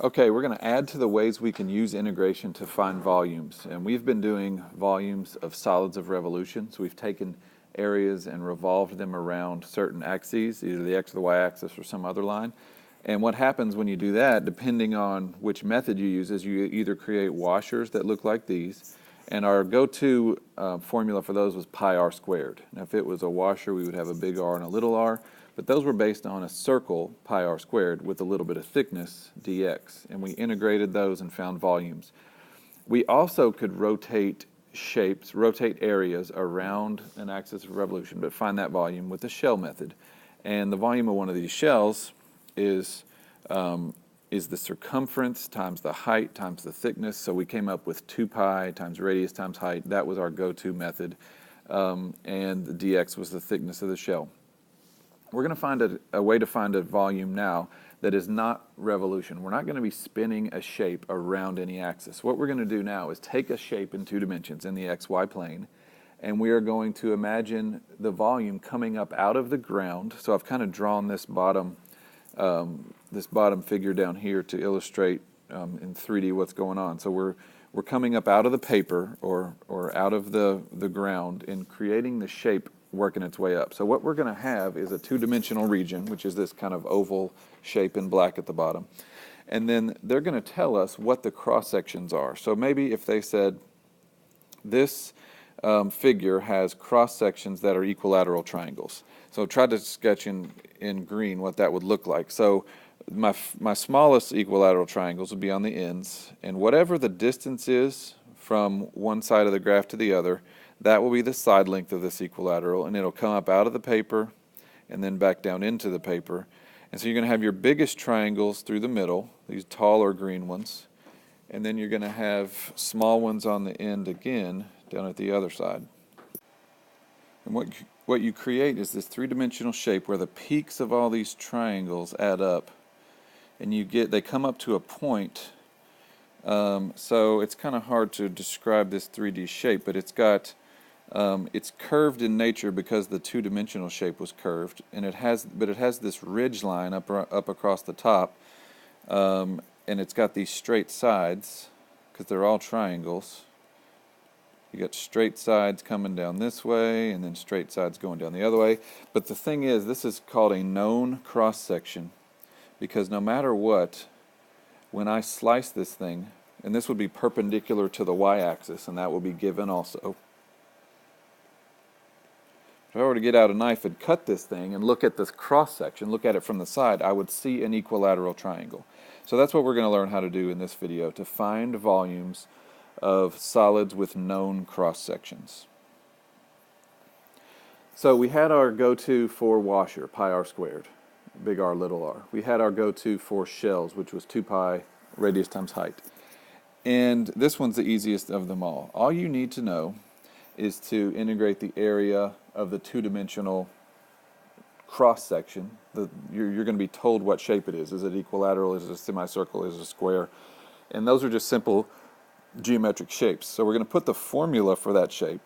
Okay, we're going to add to the ways we can use integration to find volumes. And we've been doing volumes of solids of revolution. So we've taken areas and revolved them around certain axes, either the x or the y-axis or some other line. And what happens when you do that, depending on which method you use, is you either create washers that look like these, and our go-to formula for those was pi r squared. Now, if it was a washer, we would have a big R and a little r, but those were based on a circle, pi r squared, with a little bit of thickness, dx, and we integrated those and found volumes. We also could rotate shapes, rotate areas around an axis of revolution, but find that volume with the shell method. And the volume of one of these shells is the circumference times the height times the thickness. So we came up with 2 pi times radius times height. That was our go-to method. And the dx was the thickness of the shell. We're going to find a way to find a volume now that is not revolution. We're not going to be spinning a shape around any axis. What we're going to do now is take a shape in 2 dimensions in the xy plane, and we are going to imagine the volume coming up out of the ground. So I've kind of drawn this bottom figure down here to illustrate in 3D what's going on. So we're coming up out of the paper or out of the ground and creating the shape working its way up. So what we're going to have is a 2-dimensional region, which is this kind of oval shape in black at the bottom. And then they're going to tell us what the cross sections are. So maybe if they said this figure has cross sections that are equilateral triangles. So try to sketch in green what that would look like. So my smallest equilateral triangles would be on the ends, and whatever the distance is from one side of the graph to the other, that will be the side length of this equilateral, and it'll come up out of the paper and then back down into the paper. And so you're going to have your biggest triangles through the middle, these taller green ones, and then you're going to have small ones on the end again down at the other side. And what you create is this 3-dimensional shape where the peaks of all these triangles add up, and they come up to a point. So it's kind of hard to describe this 3D shape, but it's curved in nature because the 2-dimensional shape was curved, and it has this ridge line up across the top, and it's got these straight sides because they're all triangles. You got straight sides coming down this way, and then straight sides going down the other way. But the thing is, this is called a known cross section, because no matter what, when I slice this thing, and this would be perpendicular to the y-axis, and that will be given also. If I were to get out a knife and cut this thing and look at this cross section, look at it from the side, I would see an equilateral triangle. So that's what we're going to learn how to do in this video, to find volumes of solids with known cross sections. So we had our go-to for washer, pi r squared, big R, little r. We had our go-to for shells, which was 2 pi radius times height. And this one's the easiest of them all. All you need to know is to integrate the area of the 2-dimensional cross section. You're going to be told what shape it is. Is it equilateral? Is it a semicircle? Is it a square? And those are just simple geometric shapes. So we're going to put the formula for that shape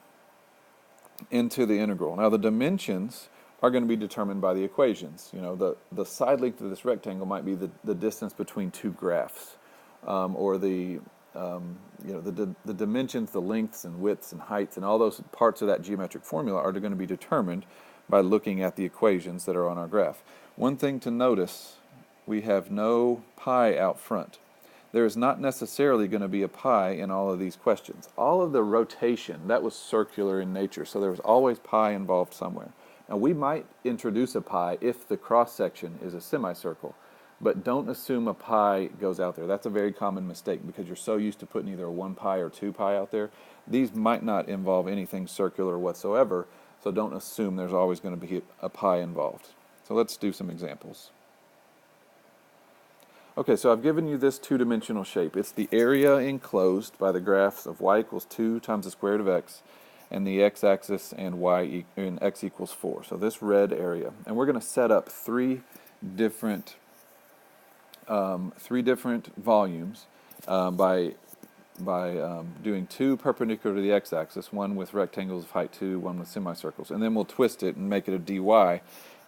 into the integral. Now the dimensions are going to be determined by the equations. You know, the side length of this rectangle might be the distance between 2 graphs, or the dimensions, the lengths and widths and heights, and all those parts of that geometric formula are going to be determined by looking at the equations that are on our graph. One thing to notice, we have no pi out front. There is not necessarily going to be a pi in all of these questions. All of the rotation, that was circular in nature, so there was always pi involved somewhere. Now we might introduce a pi if the cross section is a semicircle, but don't assume a pi goes out there. That's a very common mistake because you're so used to putting either a 1 pi or 2 pi out there. These might not involve anything circular whatsoever, so don't assume there's always going to be a pi involved. So let's do some examples. Okay, so I've given you this 2-dimensional shape. It's the area enclosed by the graphs of y equals 2 times the square root of x, and the x-axis and x equals 4. So this red area. And we're going to set up three different volumes by doing 2 perpendicular to the x-axis, one with rectangles of height 2, one with semicircles. And then we'll twist it and make it a dy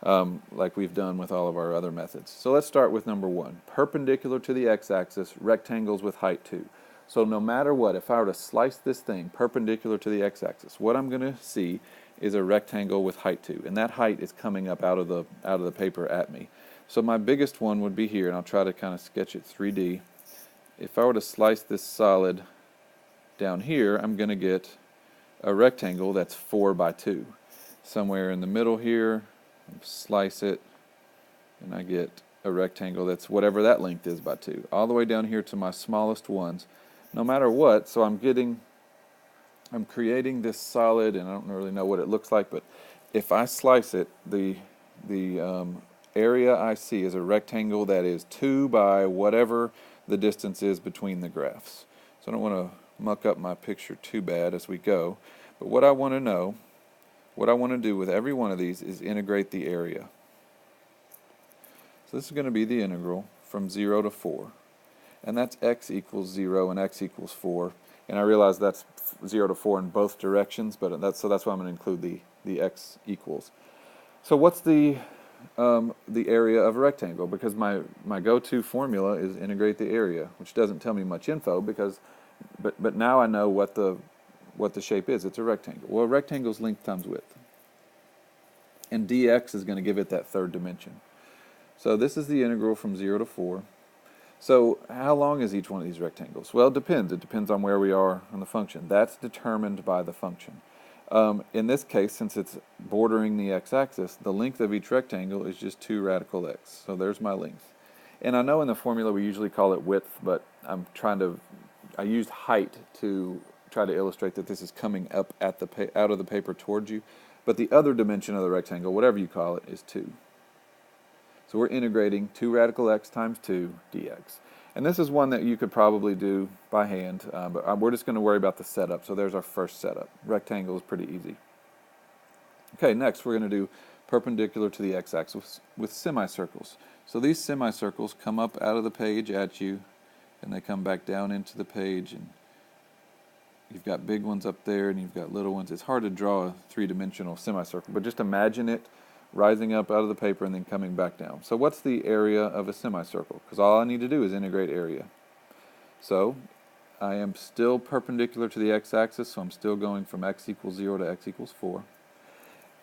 like we've done with all of our other methods. So let's start with number 1. Perpendicular to the x-axis, rectangles with height 2. So no matter what, if I were to slice this thing perpendicular to the x-axis, what I'm going to see is a rectangle with height 2. And that height is coming up out of the paper at me. So my biggest one would be here, and I'll try to kind of sketch it 3D. If I were to slice this solid down here, I'm going to get a rectangle that's 4 by 2. Somewhere in the middle here, slice it, and I get a rectangle that's whatever that length is by 2. All the way down here to my smallest ones. No matter what, so I'm creating this solid, and I don't really know what it looks like, but if I slice it, the area I see is a rectangle that is 2 by whatever the distance is between the graphs. So I don't want to muck up my picture too bad as we go, but what I want to do with every one of these is integrate the area. So this is going to be the integral from 0 to 4, and that's x equals 0 and x equals 4, and I realize that's 0 to 4 in both directions, but that's why I'm going to include the x equals. So what's the area of a rectangle? Because my go-to formula is integrate the area, which doesn't tell me much info but now I know what the shape is. It's a rectangle. Well, a rectangle's length times width, and dx is going to give it that third dimension. So this is the integral from 0 to 4. So how long is each one of these rectangles? Well, it depends. It depends on where we are on the function. That's determined by the function. In this case, since it's bordering the x-axis, the length of each rectangle is just 2 radical x. So there's my length. And I know in the formula we usually call it width, but I used height to try to illustrate that this is coming up at out of the paper towards you. But the other dimension of the rectangle, whatever you call it, is 2. So we're integrating 2 radical x times 2 dx. And this is one that you could probably do by hand, but we're just going to worry about the setup. So there's our first setup. Rectangle is pretty easy. Okay, next we're going to do perpendicular to the x-axis with semicircles. So these semicircles come up out of the page at you, and they come back down into the page, and you've got big ones up there, and you've got little ones. It's hard to draw a 3-dimensional semicircle, but just imagine it rising up out of the paper and then coming back down. So what's the area of a semicircle? Because all I need to do is integrate area. So I am still perpendicular to the x-axis, so I'm still going from x equals 0 to x equals 4.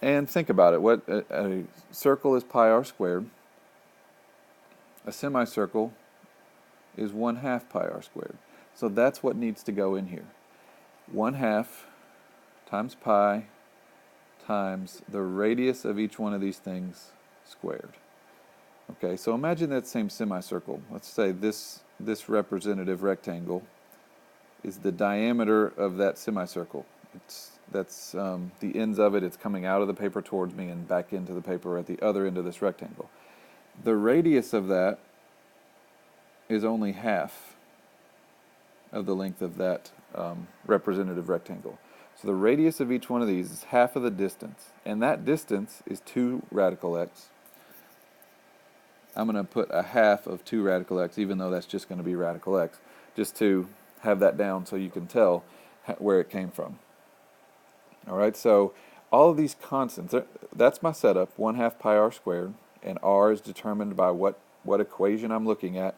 And think about it. What a circle is pi r squared. A semicircle is 1/2 pi r squared. So that's what needs to go in here. 1/2 times pi times the radius of each one of these things squared. Okay, so imagine that same semicircle. Let's say this representative rectangle is the diameter of that semicircle. That's the ends of it. It's coming out of the paper towards me and back into the paper at the other end of this rectangle. The radius of that is only half of the length of that representative rectangle. So the radius of each one of these is half of the distance, and that distance is 2 radical x. I'm going to put a half of 2 radical x, even though that's just going to be radical x, just to have that down so you can tell where it came from. All right, so all of these constants, that's my setup, 1/2 pi r squared, and r is determined by what equation I'm looking at.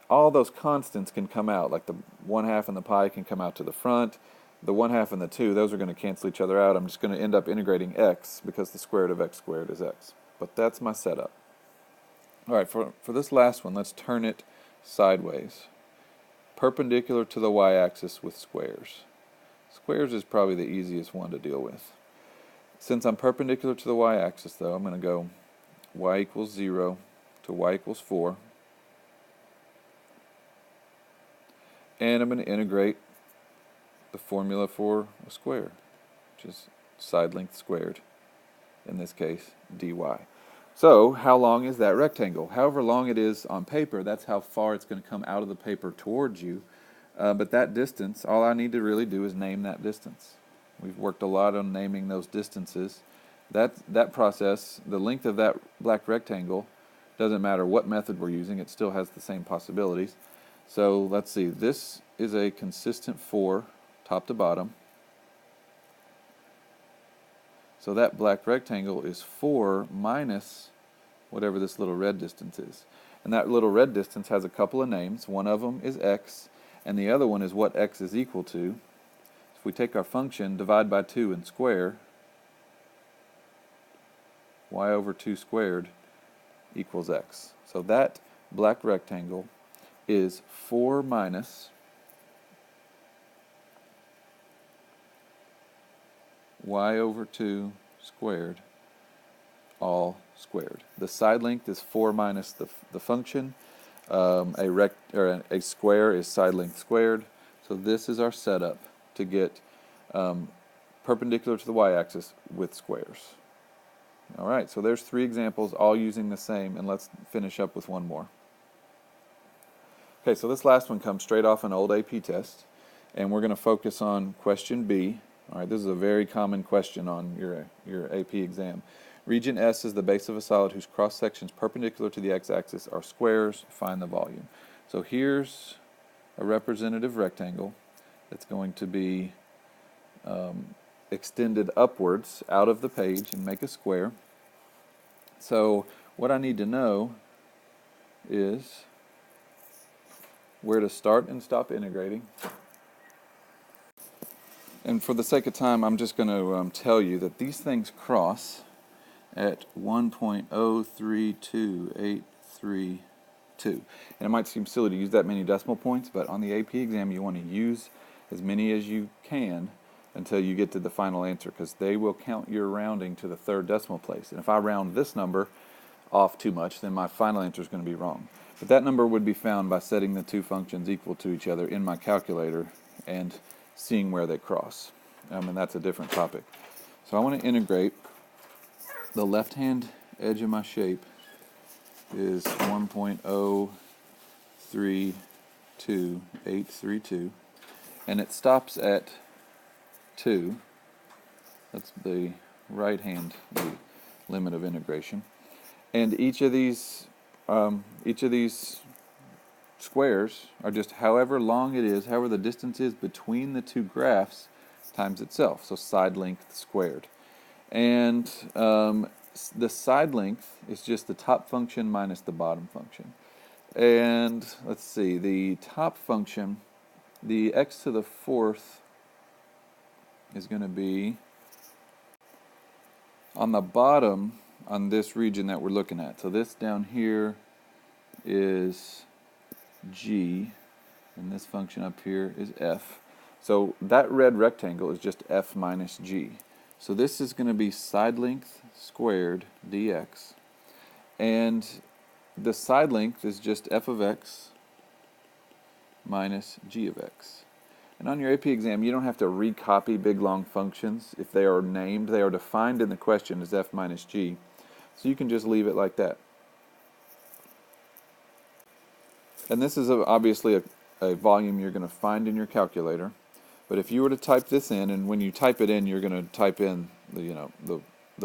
All those constants can come out, like the 1/2 and the pi can come out to the front. The 1/2 and the 2, those are going to cancel each other out. I'm just going to end up integrating x because the square root of x squared is x. But that's my setup. All right, for this last one, let's turn it sideways. Perpendicular to the y-axis with squares. Squares is probably the easiest one to deal with. Since I'm perpendicular to the y-axis, though, I'm going to go y equals 0 to y equals 4. And I'm going to integrate the formula for a square, which is side length squared, in this case, dy. So how long is that rectangle? However long it is on paper, that's how far it's going to come out of the paper towards you. But that distance, all I need to really do is name that distance. We've worked a lot on naming those distances. That process, the length of that black rectangle, doesn't matter what method we're using, it still has the same possibilities. So let's see, this is a consistent 4 top to bottom. So that black rectangle is 4 minus whatever this little red distance is. And that little red distance has a couple of names. One of them is x, and the other one is what x is equal to. If we take our function, divide by 2 and square, y over 2 squared equals x. So that black rectangle is 4 minus y over 2 squared, all squared. The side length is 4 minus the function. A square is side length squared. So this is our setup to get perpendicular to the y-axis with squares. All right, so there's 3 examples, all using the same, and let's finish up with one more. Okay, so this last one comes straight off an old AP test, and we're going to focus on question B. All right, this is a very common question on your AP exam. Region S is the base of a solid whose cross sections perpendicular to the x-axis are squares. Find the volume. So here's a representative rectangle that's going to be extended upwards out of the page and make a square. So what I need to know is where to start and stop integrating. And for the sake of time, I'm just going to tell you that these things cross at 1.032832. And it might seem silly to use that many decimal points, but on the AP exam you want to use as many as you can until you get to the final answer, because they will count your rounding to the 3rd decimal place. And if I round this number off too much, then my final answer is going to be wrong. But that number would be found by setting the 2 functions equal to each other in my calculator and seeing where they cross. And that's a different topic. So I want to integrate. The left-hand edge of my shape is 1.032832, and it stops at 2. That's the right-hand limit of integration. And each of these squares are just however long it is, however the distance is between the 2 graphs times itself, so side length squared. And the side length is just the top function minus the bottom function. And let's see, the top function, the x to the 4th is going to be on the bottom on this region that we're looking at. So this down here is g, and this function up here is f. So that red rectangle is just f minus g. So this is going to be side length squared dx, and the side length is just f of x minus g of x. And on your AP exam, you don't have to recopy big long functions. If they are named, they are defined in the question as f minus g. So you can just leave it like that. And this is obviously a volume you're going to find in your calculator. But if you were to type this in, and when you type it in, you're going to type in the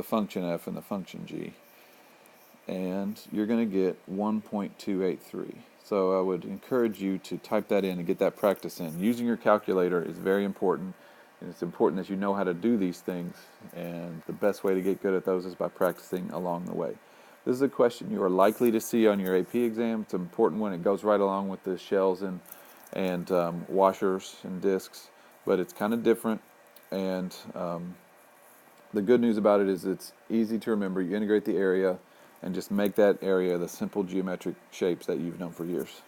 function f and the function g, and you're going to get 1.283. So I would encourage you to type that in and get that practice in. Using your calculator is very important, and it's important that you know how to do these things, and the best way to get good at those is by practicing along the way. This is a question you are likely to see on your AP exam. It's important when it goes right along with the shells and washers and discs, but it's kind of different, and the good news about it is it's easy to remember. You integrate the area and just make that area the simple geometric shapes that you've known for years.